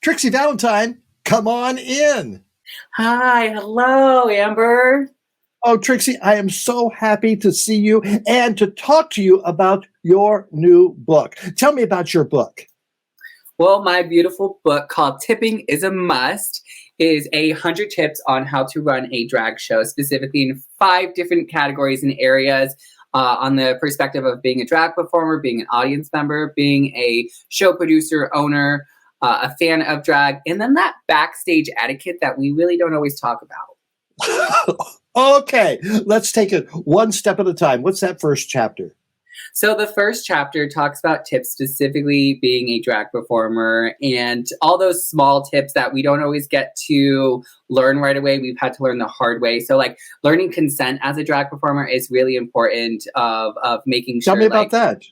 Trixy Valentine, come on in. Hi, hello, Amber. Oh, Trixy, I am so happy to see you and to talk to you about your new book. Tell me about your book. Well, my beautiful book called Tipping is a Must is 100 tips on how to run a drag show, specifically in 5 different categories and areas on the perspective of being a drag performer, being an audience member, being a show producer, owner, a fan of drag, and then that backstage etiquette that we really don't always talk about. Okay, let's take it one step at a time. What's that first chapter? So the first chapter talks about tips specifically being a drag performer and all those small tips that we don't always get to learn right away. We've had to learn the hard way. So like learning consent as a drag performer is really important of making sure. Tell me about that.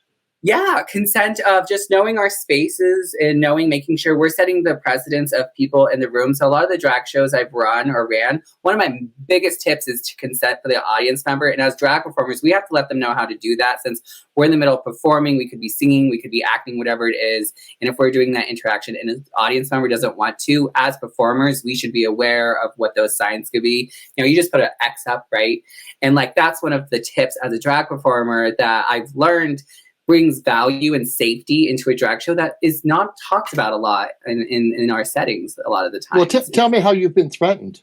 Yeah, consent of just knowing our spaces and making sure we're setting the precedence of people in the room. So a lot of the drag shows I've run or ran, one of my biggest tips is to consent for the audience member. And as drag performers, we have to let them know how to do that since we're in the middle of performing. We could be singing, we could be acting, whatever it is. And if we're doing that interaction and an audience member doesn't want to, as performers, we should be aware of what those signs could be. You know, you just put an X up, right? And like that's one of the tips as a drag performer that I've learned brings value and safety into a drag show that is not talked about a lot in our settings a lot of the time. Well, tell me how you've been threatened.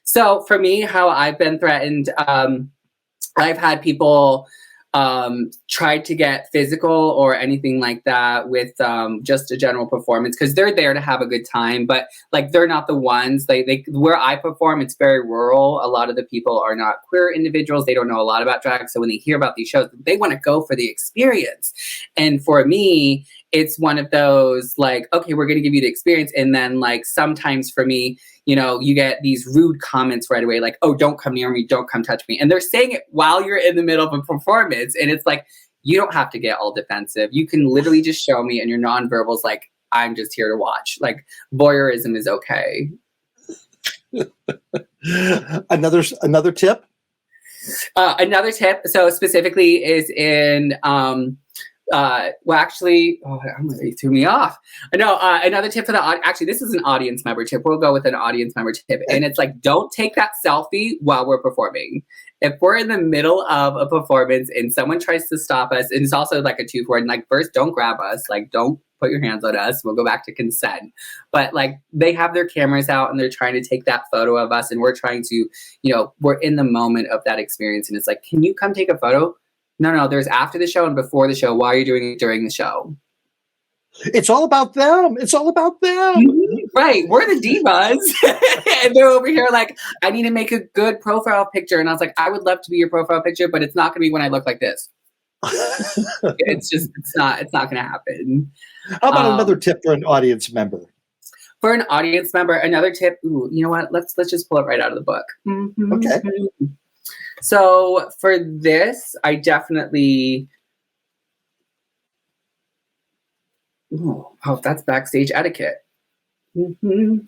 So for me, how I've been threatened, I've had people try to get physical or anything like that with just a general performance because they're there to have a good time, but like they're not the ones. They where I perform, it's very rural. A lot of the people are not queer individuals. They don't know a lot about drag, so when they hear about these shows, they want to go for the experience. And for me, it's one of those like, okay, we're going to give you the experience, and then like sometimes for me, you know, you get these rude comments right away, like, oh, don't come near me, don't come touch me. And they're saying it while you're in the middle of a performance. And it's like, you don't have to get all defensive. You can literally just show me, and your nonverbals, like, I'm just here to watch. Like, voyeurism is okay. Another tip? Another tip, so specifically is in... you threw me off. No, another tip for actually, this is an audience member tip. We'll go with an audience member tip. And it's like, don't take that selfie while we're performing. If we're in the middle of a performance and someone tries to stop us, and it's also like a 2-for-1, like first, don't grab us. Like, don't put your hands on us. We'll go back to consent. But like, they have their cameras out and they're trying to take that photo of us. And we're trying to, you know, we're in the moment of that experience. And it's like, can you come take a photo? No, there's after the show and before the show. Why are you doing it during the show? It's all about them. It's all about them. Mm-hmm. Right. We're the divas. And they're over here like, I need to make a good profile picture. And I was like, I would love to be your profile picture, but it's not going to be when I look like this. It's not going to happen. How about another tip for an audience member? For an audience member, another tip. Ooh, you know what? Let's just pull it right out of the book. Mm-hmm. Okay. So for this, I definitely, that's backstage etiquette. Mm-hmm.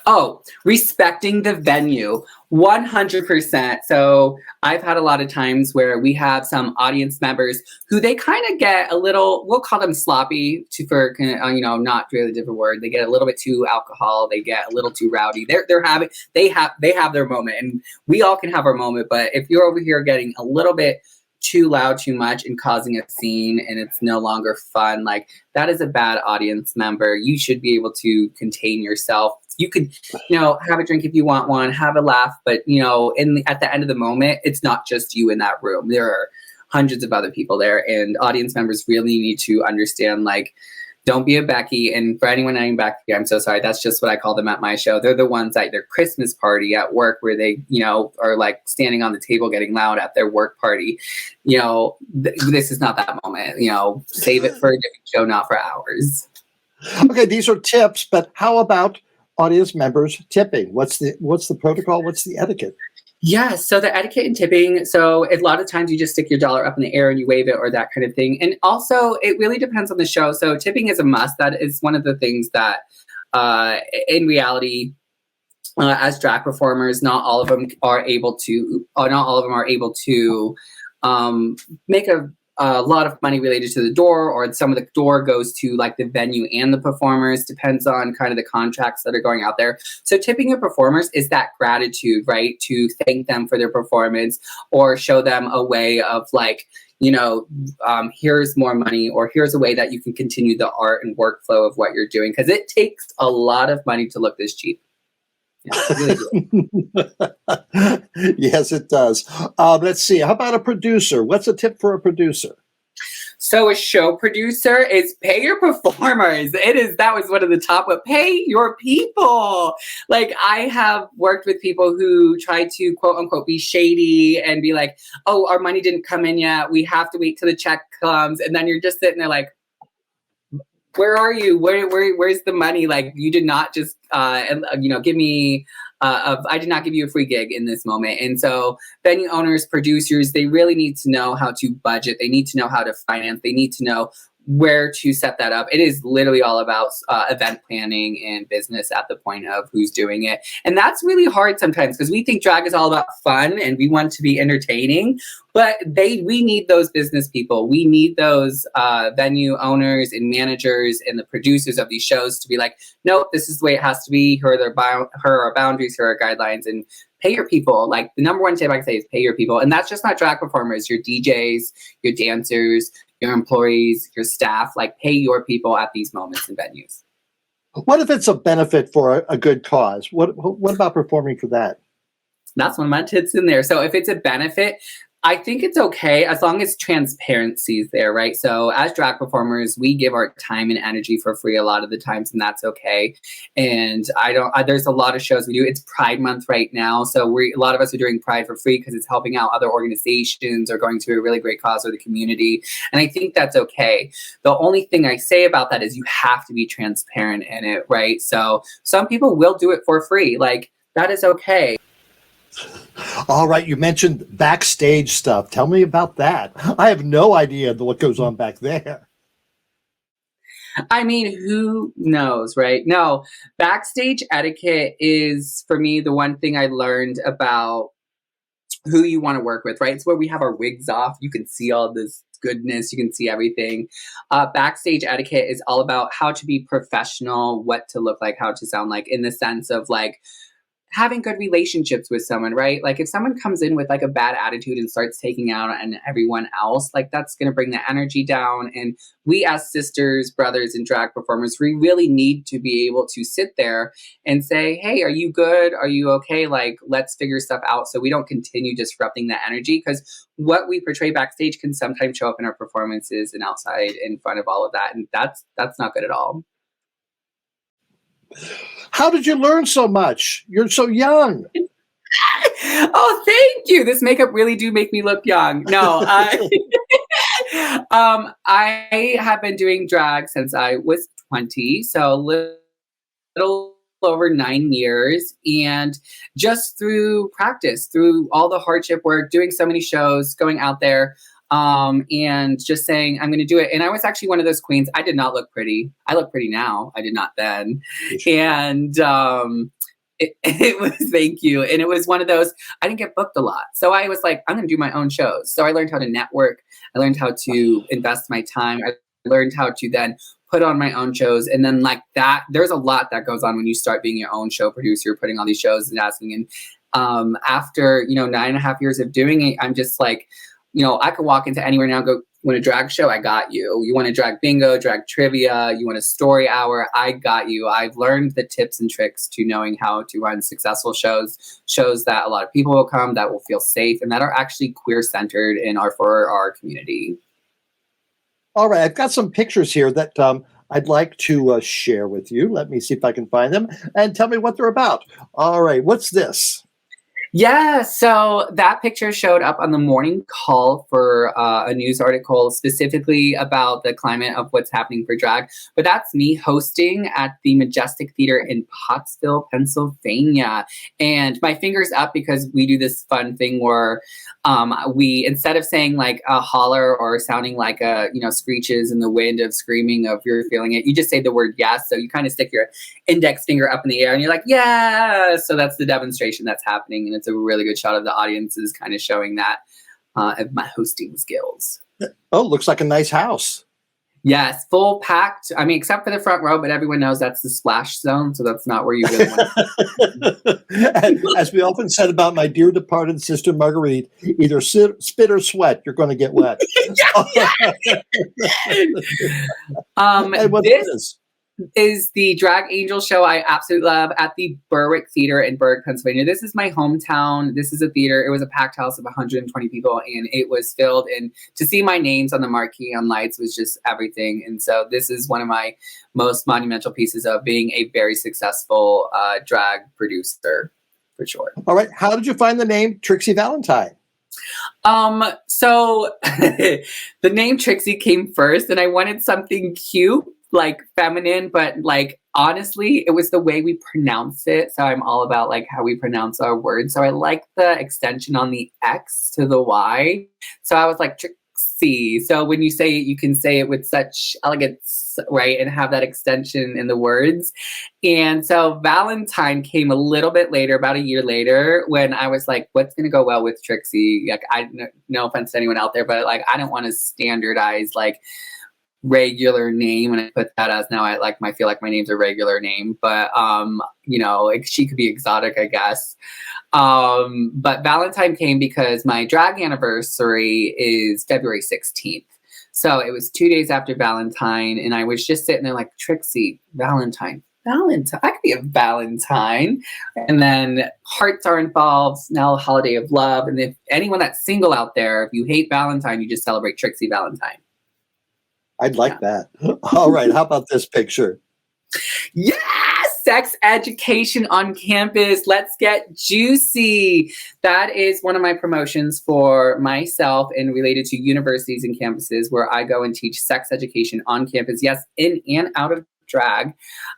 Oh, respecting the venue, 100%. So I've had a lot of times where we have some audience members who they kind of get a little, we'll call them sloppy for, not really a different word. They get a little bit too alcohol. They get a little too rowdy. They have their moment, and we all can have our moment. But if you're over here getting a little bit too loud, too much, and causing a scene, and it's no longer fun, like that is a bad audience member. You should be able to contain yourself. You could, have a drink if you want one, have a laugh, but at the end of the moment, it's not just you in that room. There are hundreds of other people there, and audience members really need to understand, like, don't be a Becky. And for anyone named Becky, I'm so sorry. That's just what I call them at my show. They're the ones at their Christmas party at work where they, are like standing on the table getting loud at their work party. This is not that moment. Save it for a different show, not for ours. Okay, these are tips, but how about audience members tipping? What's the protocol? What's the etiquette? Yeah, so the etiquette in tipping, so a lot of times you just stick your dollar up in the air and you wave it or that kind of thing. And also, it really depends on the show. So tipping is a must. That is one of the things that, in reality, as drag performers, not all of them are able to make a lot of money related to the door, or some of the door goes to like the venue and the performers, depends on kind of the contracts that are going out there. So tipping your performers is that gratitude, right? To thank them for their performance or show them a way of like, here's more money, or here's a way that you can continue the art and workflow of what you're doing. Because it takes a lot of money to look this cheap. Yeah, really Yes, it does. Let's see. How about a producer? What's a tip for a producer? So a show producer is pay your performers. That was one of the top, but pay your people. Like I have worked with people who try to quote unquote be shady and be like, oh, our money didn't come in yet. We have to wait till the check comes. And then you're just sitting there like, where are you? Where's the money? Like you did not just, give me, I did not give you a free gig in this moment. And so venue owners, producers, they really need to know how to budget. They need to know how to finance. They need to know where to set that up. It is literally all about event planning and business at the point of who's doing it. And that's really hard sometimes because we think drag is all about fun and we want to be entertaining, but we need those business people. We need those venue owners and managers and the producers of these shows to be like, nope, this is the way it has to be. Here are our boundaries, here are our guidelines, and pay your people. Like the number one tip I can say is pay your people. And that's just not drag performers, your DJs, your dancers, your employees, your staff, like pay your people at these moments and venues. What if it's a benefit for a good cause? What about performing for that? That's one of my tips in there. So if it's a benefit, I think it's okay as long as transparency is there, right? So as drag performers, we give our time and energy for free a lot of the times, and that's okay. And there's a lot of shows we do. It's Pride Month right now. So a lot of us are doing Pride for free because it's helping out other organizations or going to a really great cause for the community. And I think that's okay. The only thing I say about that is you have to be transparent in it, right? So some people will do it for free. Like that is okay. All right, you mentioned backstage stuff. Tell me about that. I have no idea what goes on back there. I mean, who knows, right? No, backstage etiquette is, for me, the one thing I learned about who you want to work with, right? It's where we have our wigs off. You can see all this goodness. You can see everything. Backstage etiquette is all about how to be professional, what to look like, how to sound like, in the sense of like, having good relationships with someone, right? Like if someone comes in with like a bad attitude and starts taking out on everyone else, like that's going to bring the energy down. And we as sisters, brothers, and drag performers, we really need to be able to sit there and say, hey, are you good? Are you okay? Like, let's figure stuff out so we don't continue disrupting that energy, because what we portray backstage can sometimes show up in our performances and outside in front of all of that. And that's not good at all. How did you learn so much? You're so young. Oh, thank you. This makeup really do make me look young. No, I have been doing drag since I was 20, so a little over 9 years, and just through practice, through all the hardship work, doing so many shows, going out there, and just saying, I'm going to do it. And I was actually one of those queens. I did not look pretty. I look pretty now. I did not then. And it was, thank you. And it was one of those, I didn't get booked a lot. So I was like, I'm going to do my own shows. So I learned how to network. I learned how to invest my time. I learned how to then put on my own shows. And then like that, there's a lot that goes on when you start being your own show producer, putting all these shows and asking. And after, 9.5 years of doing it, I'm just like, I could walk into anywhere now and go, you want a drag show? I got you. You want a drag bingo, drag trivia? You want a story hour? I got you. I've learned the tips and tricks to knowing how to run successful shows that a lot of people will come, that will feel safe, and that are actually queer-centered and are for our community. All right. I've got some pictures here that I'd like to share with you. Let me see if I can find them and tell me what they're about. All right. What's this? Yeah, so that picture showed up on the morning call for a news article specifically about the climate of what's happening for drag. But that's me hosting at the Majestic Theater in Pottsville, Pennsylvania. And my finger's up because we do this fun thing where we, instead of saying like a holler or sounding like a, screeches in the wind of screaming of you're feeling it, you just say the word yes. So you kind of stick your index finger up in the air and you're like, yeah. So that's the demonstration that's happening. And it's a really good shot of the audiences kind of showing that of my hosting skills. Oh, looks like a nice house. Yes, full packed. I mean, except for the front row, but everyone knows that's the splash zone, so that's not where you really want to. As we often said about my dear departed sister Marguerite, either spit or sweat, you're going to get wet. And what's This this? is the Drag Angel show I absolutely love at the Berwick Theater in Berwick, Pennsylvania. This is my hometown. This is a theater. It was a packed house of 120 people, and it was filled. And to see my names on the marquee on lights was just everything. And so this is one of my most monumental pieces of being a very successful drag producer, for sure. All right. How did you find the name Trixy Valentine? So the name Trixie came first, and I wanted something cute, like feminine, but like honestly, it was the way we pronounce it. So I'm all about like how we pronounce our words. So I like the extension on the X to the Y. So I was like Trixie. So when you say it, you can say it with such elegance, right? And have that extension in the words. And so Valentine came a little bit later, about a year later, when I was like, what's going to go well with Trixie? Like, no offense to anyone out there, but like, I don't want to standardize like regular name, and I put that as now I feel like my name's a regular name, but you know, like she could be exotic, I guess. But Valentine came because my drag anniversary is February 16th. So it was 2 days after Valentine, and I was just sitting there like, Trixie, Valentine, I could be a Valentine. And then hearts are involved, now holiday of love. And if anyone that's single out there, if you hate Valentine, you just celebrate Trixie Valentine. I'd like that. All right. How about this picture? Yes! Sex education on campus. Let's get juicy. That is one of my promotions for myself and related to universities and campuses where I go and teach sex education on campus. Yes, in and out of drag.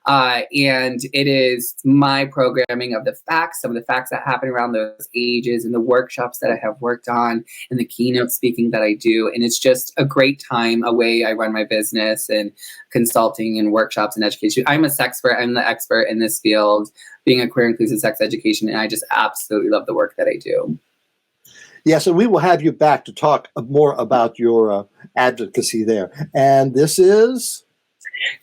And it is my programming of the facts, some of the facts that happen around those ages and the workshops that I have worked on and the keynote speaking that I do. And it's just a great time, a way I run my business and consulting and workshops and education. I'm a sexpert. I'm the expert in this field, being a queer inclusive sex education. And I just absolutely love the work that I do. Yes, and we will have you back to talk more about your advocacy there. And this is...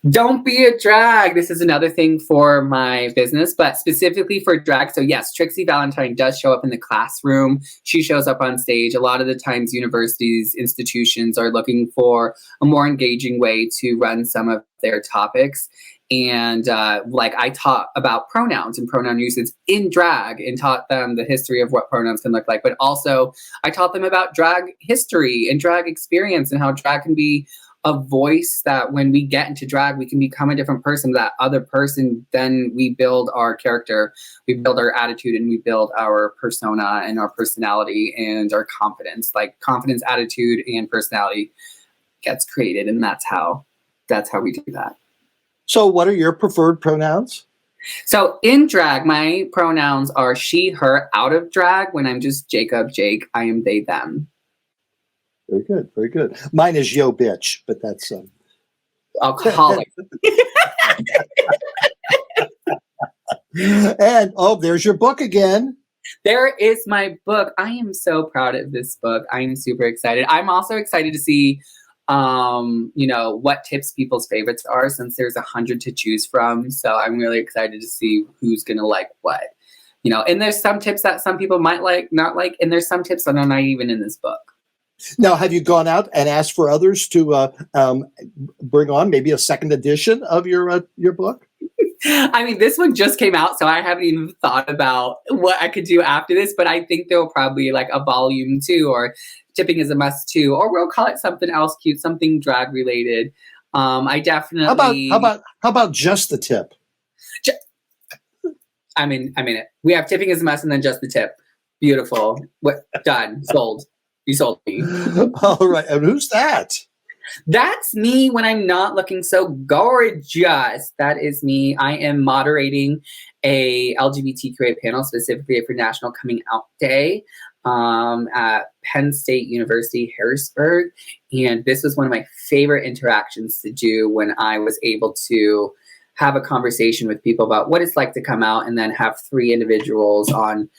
Don't be a drag. This is another thing for my business, but specifically for drag. So yes, Trixy Valentine does show up in the classroom. She shows up on stage. A lot of the times universities, institutions are looking for a more engaging way to run some of their topics. And like I taught about pronouns and pronoun usage in drag and taught them the history of what pronouns can look like. But also I taught them about drag history and drag experience and how drag can be a voice that when we get into drag, we can become a different person. That other person, then we build our character, we build our attitude, and we build our persona and our personality and our confidence. Like confidence, attitude, and personality gets created, and that's how we do that. So what are your preferred pronouns? So in drag, my pronouns are she, her. Out of drag, when I'm just Jacob, Jake, I am they, them. Very good, very good. Mine is yo bitch, but that's alcoholic. And there's your book again. There is my book. I am so proud of this book. I'm super excited. I'm also excited to see what tips people's favorites are, since there's 100 to choose from. So I'm really excited to see who's gonna like what. And there's some tips that some people might like, not like, and there's some tips that are not even in this book. Now, have you gone out and asked for others to bring on maybe a second edition of your book? I mean, this one just came out, so I haven't even thought about what I could do after this, but I think there will probably be like a volume 2 or Tipping is a Must 2, or we'll call it something else cute, something drag related. I definitely... How about just the tip? I mean it. We have Tipping is a Must and then just the tip. Beautiful. Done. Sold. You sold me. All right. And who's that? That's me when I'm not looking so gorgeous. That is me. I am moderating a LGBTQA panel specifically for National Coming Out Day at Penn State University, Harrisburg. And this was one of my favorite interactions to do when I was able to have a conversation with people about what it's like to come out, and then have 3 individuals on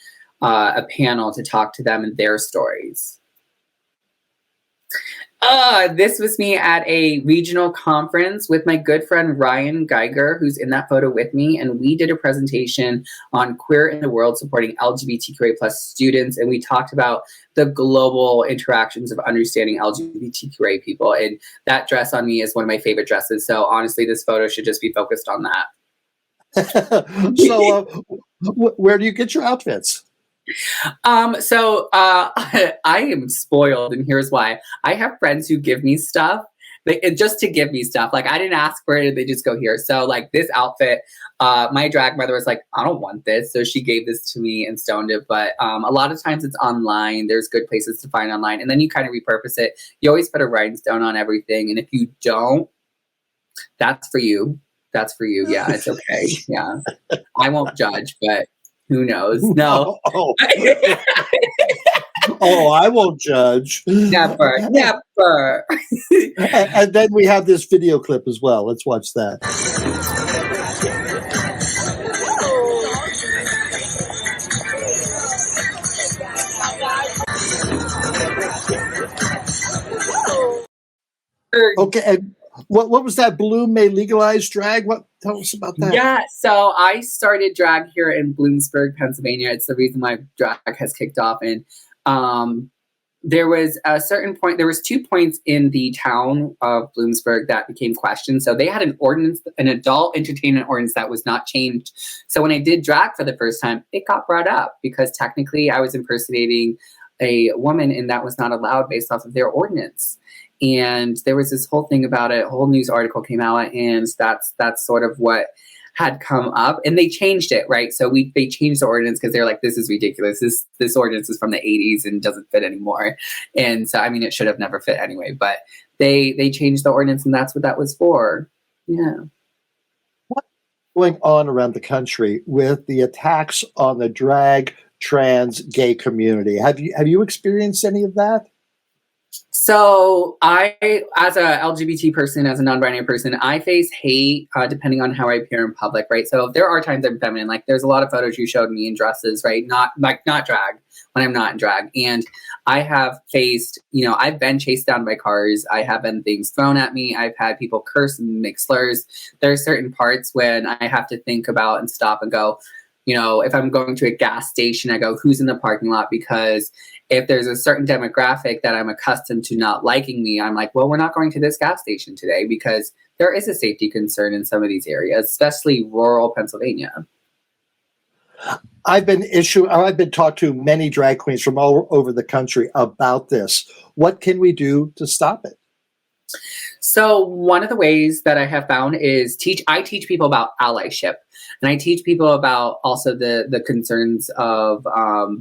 a panel to talk to them and their stories. This was me at a regional conference with my good friend Ryan Geiger, who's in that photo with me. And we did a presentation on queer in the world supporting LGBTQA plus students. And we talked about the global interactions of understanding LGBTQA people. And that dress on me is one of my favorite dresses. So honestly, this photo should just be focused on that. So, where do you get your outfits? I am spoiled, and here's why. I have friends who give me stuff, just to give me stuff. Like, I didn't ask for it, they just go here. So, like, this outfit, my drag mother was like, I don't want this. So she gave this to me and stoned it. But a lot of times it's online. There's good places to find online. And then you kind of repurpose it. You always put a rhinestone on everything. And if you don't, that's for you. That's for you. Yeah, it's okay. Yeah. I won't judge, but who knows? No. Oh, I won't judge. Never. And then we have this video clip as well. Let's watch that. Okay, and what was that? Bloom may legalize drag. Tell us about that. Yeah, so I started drag here in Bloomsburg, Pennsylvania. It's the reason why drag has kicked off. And there was a certain point. There was 2 points in the town of Bloomsburg that became questioned. So they had an ordinance, an adult entertainment ordinance that was not changed. So when I did drag for the first time, it got brought up because technically I was impersonating a woman, and that was not allowed based off of their ordinance. And there was this whole thing about it. A whole news article came out, and that's sort of what had come up. And they changed it, right? So they changed the ordinance because they're like, this is ridiculous. This ordinance is from the 80s and doesn't fit anymore. And so, I mean, it should have never fit anyway. But they changed the ordinance, and that's what that was for. Yeah. What's going on around the country with the attacks on the drag, trans, gay community? Have you experienced any of that? So I, as a LGBT person, as a non-binary person, I face hate depending on how I appear in public, right? So there are times I'm feminine. Like, there's a lot of photos you showed me in dresses, right? Not drag, when I'm not in drag. And I have faced, I've been chased down by cars. I have been things thrown at me. I've had people curse and make slurs. There are certain parts when I have to think about and stop and go, if I'm going to a gas station, I go, who's in the parking lot? Because if there's a certain demographic that I'm accustomed to not liking me, I'm like, well, we're not going to this gas station today because there is a safety concern in some of these areas, especially rural Pennsylvania. I've been talked to many drag queens from all over the country about this. What can we do to stop it? So one of the ways that I have found is I teach people about allyship, and I teach people about also the concerns of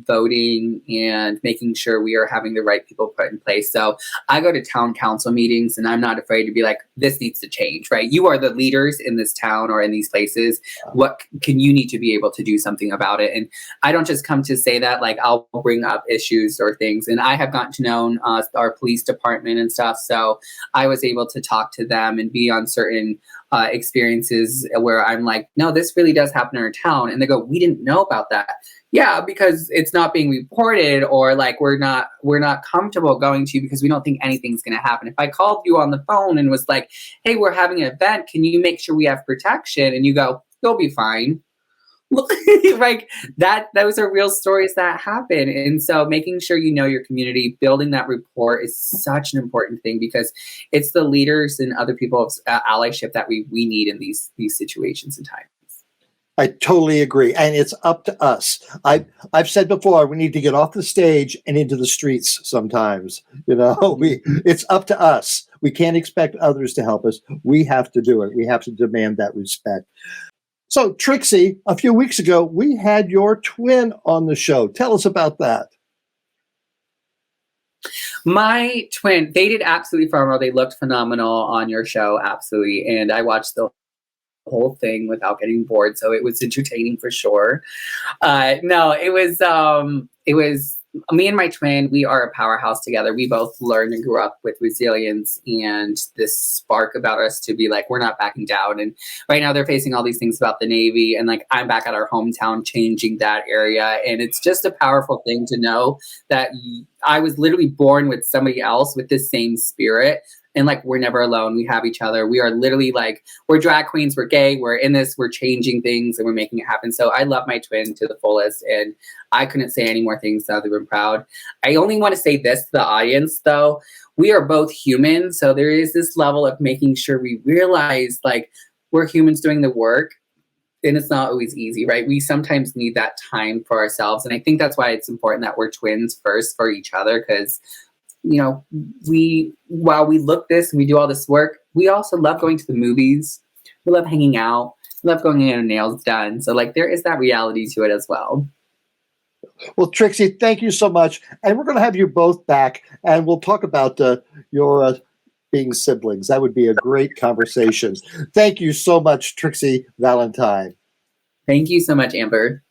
voting and making sure we are having the right people put in place. So I go to town council meetings, and I'm not afraid to be like, this needs to change, right? You are the leaders in this town or in these places. What can you need to be able to do something about it? And I don't just come to say that, like, I'll bring up issues or things. And I have gotten to know our police department and stuff. So I was able to talk to them and be on certain experiences where I'm like, no, this really does happen in our town. And they go, we didn't know about that. Yeah, because it's not being reported, or like we're not comfortable going to because we don't think anything's going to happen. If I called you on the phone and was like, hey, we're having an event, can you make sure we have protection? And you go, you'll be fine. Like those are real stories that happen. And so making sure you know your community, building that rapport is such an important thing because it's the leaders and other people's allyship that we need in these situations and times. I totally agree. And it's up to us. I've said before, we need to get off the stage and into the streets sometimes. It's up to us. We can't expect others to help us. We have to do it. We have to demand that respect. So, Trixy, a few weeks ago, we had your twin on the show. Tell us about that. My twin, they did absolutely phenomenal. They looked phenomenal on your show, absolutely. And I watched the whole thing without getting bored, so it was entertaining for sure. No, it was me and my twin, we are a powerhouse together. We both learned and grew up with resilience and this spark about us to be like, we're not backing down. And right now they're facing all these things about the Navy. And like, I'm back at our hometown changing that area. And it's just a powerful thing to know that I was literally born with somebody else with this same spirit. And like, we're never alone. We have each other. We are literally like, we're drag queens, we're gay, we're in this, we're changing things and we're making it happen. So I love my twin to the fullest. And I couldn't say any more things other than proud. I only want to say this to the audience though. We are both human. So there is this level of making sure we realize like we're humans doing the work. And it's not always easy, right? We sometimes need that time for ourselves. And I think that's why it's important that we're twins first for each other. Because you know, while we look this and we do all this work, we also love going to the movies. We love hanging out. We love going getting our nails done. So like there is that reality to it as well. Well, Trixie, thank you so much. And we're going to have you both back and we'll talk about your being siblings. That would be a great conversation. Thank you so much, Trixy Valentine. Thank you so much, Amber.